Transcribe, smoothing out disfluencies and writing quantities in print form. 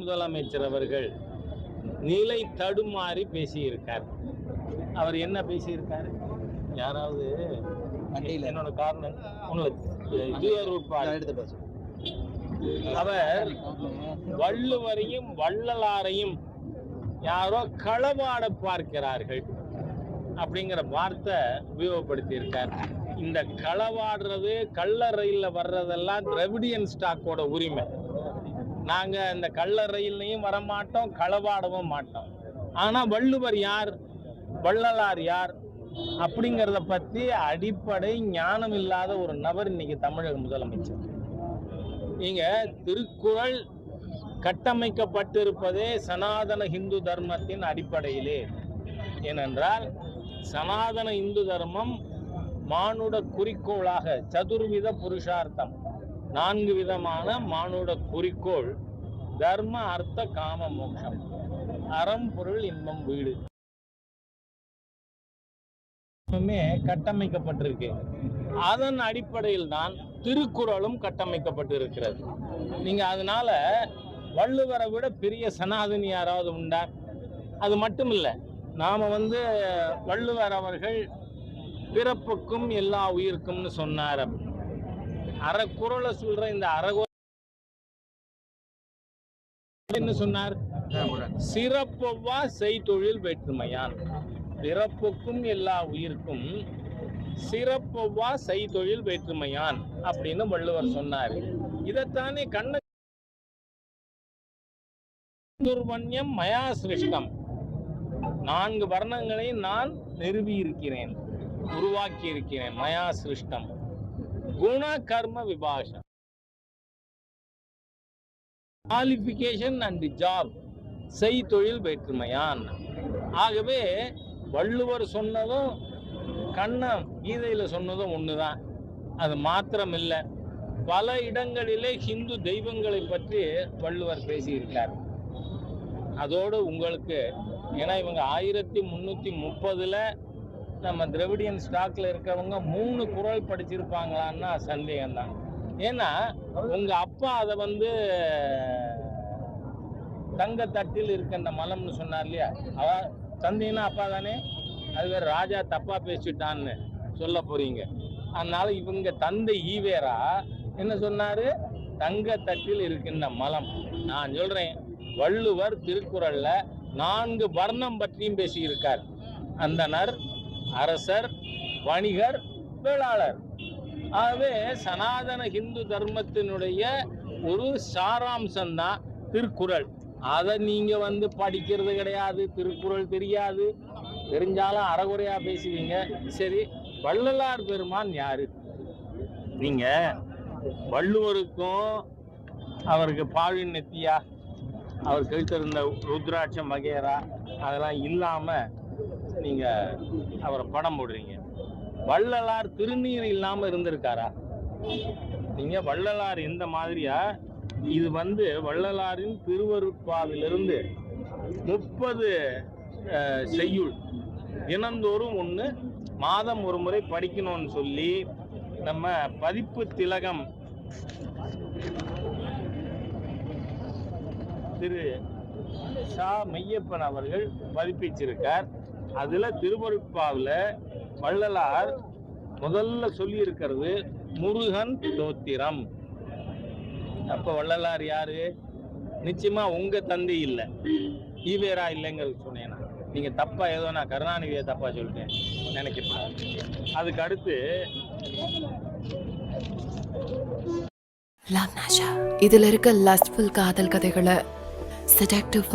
முதலமைச்சர் அவர்கள் நிலை தடுமாறி பேசியிருக்கார். அவர் என்ன பேசியிருக்காரு? யாராவது என்னோட காரணம் அவர் வள்ளுவரையும் வள்ளலாரையும் யாரோ களவாட பார்க்கிறார்கள் அப்படிங்கிற வார்த்தை உபயோகப்படுத்தி இருக்கார். இந்த களவாடுறது கள்ள ரயில்ல வர்றதெல்லாம் திராவிடியன் ஸ்டாக்கோட உரிமை. நாங்க இந்த கள்ள ரயில்லையும் வரமாட்டோம், களவாடவும் மாட்டோம். ஆனா வள்ளுவர் யார், வள்ளலார் யார் அப்படிங்கிறத பத்தி அடிப்படை ஞானம் இல்லாத ஒரு நபர் இன்னைக்கு தமிழக முதலமைச்சர். நீங்க திருக்குறள் கட்டமைக்கப்பட்டிருப்பதே சனாதன இந்து தர்மத்தின் அடிப்படையிலே. ஏனென்றால் சனாதன இந்து தர்மம் மானுட குறிக்கோளாக சதுர்வித புருஷார்த்தம், 4 விதமான மானுட குறிக்கோள், தர்ம அர்த்த காம மோட்சம், அறம் பொருள் இன்பம் வீடு கட்டமைக்கப்பட்டிருக்கு. அதன் அடிப்படையில் தான் திருக்குறளும் கட்டமைக்கப்பட்டிருக்கிறது. நீங்க அதனால வள்ளுவரை விட பெரிய சனாதனி யாராவது உண்டா? அது மட்டும் இல்லை, நாம வள்ளுவர் அவர்கள் பிறப்புக்கும் எல்லா உயிருக்கும்னு சொன்னார். அறக்குறளை சொல்ற இந்த அறகுறள் என்ன சொன்னார்? சிறப்பொவ்வா செய்தொழில் வேற்றுமையான். பிறப்புக்கும் எல்லா உயிருக்கும் சிறப்பொவ்வா செய்தொழில் வேற்றுமையான் அப்படின்னு வள்ளுவர் சொன்னார். இதைத்தானே கண்ணவன்யம் மயா சிருஷ்டம், 4 வர்ணங்களை நான் நிறுவி இருக்கிறேன், உருவாக்கி இருக்கிறேன். மயா சிருஷ்டம் குண கர்ம விபாஷம், குவாலிஃபிகேஷன் அண்ட் ஜாப், செய்தொழில் வேற்றுமையான். ஆகவே வள்ளுவர் சொன்னதும் கண்ணன் கீதையில சொன்னதும் ஒண்ணுதான். அது மாத்திரம் இல்லை, பல இடங்களிலே ஹிந்து தெய்வங்களை பற்றி வள்ளுவர் பேசியிருக்கார். அதோடு உங்களுக்கு ஏன்னா இவங்க 1330 நம்ம திராவிடியன் ஸ்டாக்ல இருக்கவங்க 3 குறள் படிச்சிருப்பாங்களான்னா சந்தேகம்தான். ஏன்னா உங்க அப்பா அதை தங்கத்தட்டில் இருக்கின்ற மலம்னு சொன்னார் இல்லையா? தந்தைன்னா அப்பா தானே, அது வேற ராஜா தப்பா பேசிட்டான்னு சொல்ல போறீங்க. அதனால இவங்க தந்தை ஈவேரா என்ன சொன்னாரு? தங்கத்தட்டில் இருக்கின்ற மலம். நான் சொல்றேன், வள்ளுவர் திருக்குறள்ல 4 வர்ணம் பற்றியும் பேசியிருக்கார். அந்தனர், அரசர், வணிகர், வேளாளர். ஆகவே சனாதன இந்து தர்மத்தினுடைய ஒரு சாராம்சம் தான் திருக்குறள். அதை நீங்க படிக்கிறது கிடையாது, திருக்குறள் தெரியாது, தெரிஞ்சாலும் அறகுறையா பேசுவீங்க. சரி, வள்ளலார் பெருமான் யாரு? நீங்க வள்ளுவருக்கும் அவருக்கு பாழின் நெத்தியா, அவர் கழித்திருந்த ருத்ராட்சம் வகைரா அதெல்லாம் இல்லாம நீங்க அவரை படம் போடுறீங்க. வள்ளலார் திருநீர் இல்லாம இருந்திருக்காரா? நீங்க வள்ளலார் எந்த மாதிரியா? இது வள்ளலாரின் திருவருட்பாவிலிருந்து 30 செய்யுள் தினந்தோறும் 1 மாதம் ஒரு முறை படிக்கணும்னு சொல்லி நம்ம பதிப்பு திலகம் திரு சா மெய்யப்பன் அவர்கள் பதிப்பிச்சிருக்கார். அதுல திருவருட்பாவில் வள்ளலார் முதல்ல சொல்லி இருக்கிறது முருகன் தோத்திரம். அப்ப வள்ளலார் யாரு? நிச்சயமா உங்க தந்தை இல்லை, ஈவேரா இல்லைங்கிறது சொன்னேன். நீங்க தப்பா ஏதோ நான் கருணாநிதியை தப்பா சொல்லிட்டேன் நினைக்கப்படாது. அதுக்கு அடுத்து இதுல இருக்க லஸ்ட்ஃபுல் காதல் கதைகளை செடக்டிவ்